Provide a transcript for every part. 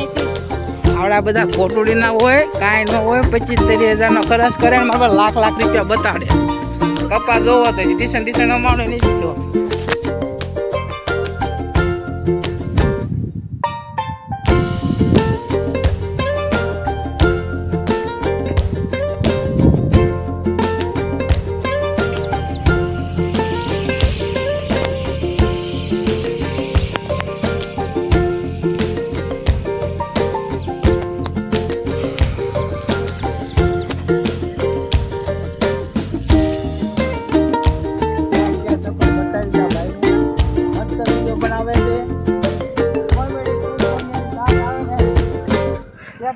નથી. આવડા બધા કોટુડી ના હોય કાંઈ ન હોય 25-30 હજારનો ખર્ચ કરે ને મારા લાખ રૂપિયા બતાડે. કપા જોવો તો ટીશન અમારો નહીં દીધો.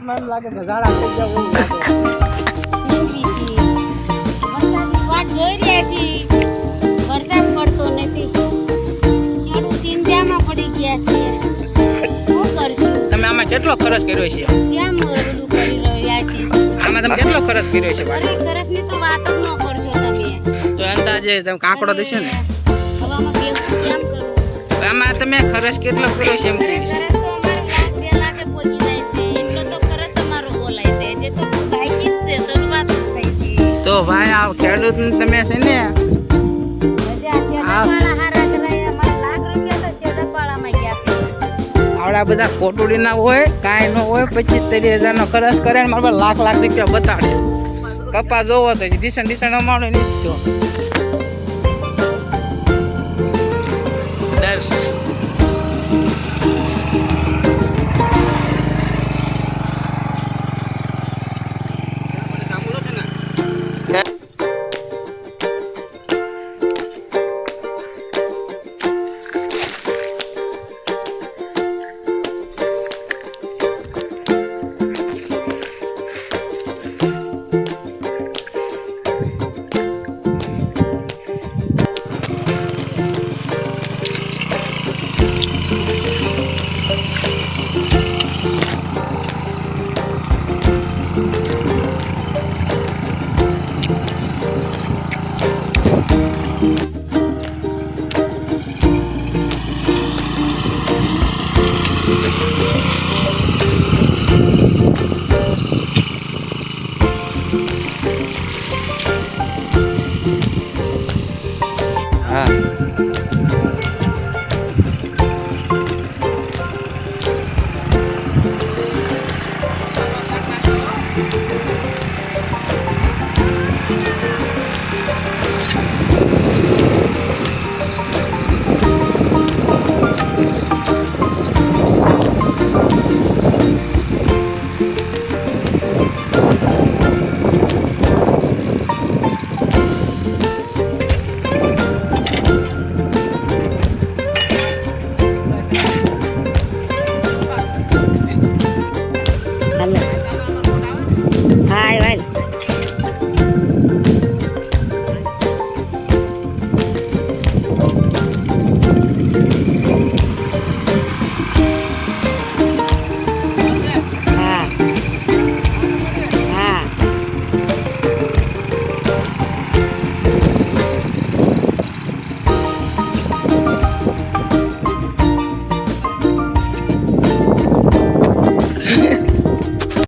મને લાગે છે ઝાડા થઈ ગયા એવું લાગે. વાટ જોઈ રહ્યા છીએ. વરસાદ પડતો નથી. થોડું સિંધામાં પડી ગયા છે. શું કરશું? તમે આમાં કેટલો ખર્ચ કર્યો છે? શ્યામ બધું કરી રહ્યા છીએ. આમાં તમે કેટલો ખર્ચ કર્યો છે? અરે ખર્ચની તો વાત જ ન કરશો તમે. તો અંદાજે તમે કાંકડો દેશો ને હવામાં ભેગું કેમ કરું? આમાં તમે ખર્ચ કેટલો કર્યો છે એમ અરે કહ્યું છે. ખર્ચ તો અમારે 2 લાખે પહોંચી જાય છે. એટલો તો ખર્ચ અમારો બોલાય છે. જે તો બાકી જ છે, શરૂઆત જ થઈ છે. તો ભાઈ આ ખેડૂત તમે છે ને મજા છેડાપાળા હારા જ રહ્યા. અમારે લાખ રૂપિયા તો છેડાપાળામાં ગયા છે. આવડા બધા કોટુડી ના હોય કાંઈ ન હોય 25-30 હજારનો ખર્ચ કરે ને મારા લાખ રૂપિયા બતાડે. કપા જોવો તો ટીશન અમારો નહીં દીધો. દર્શ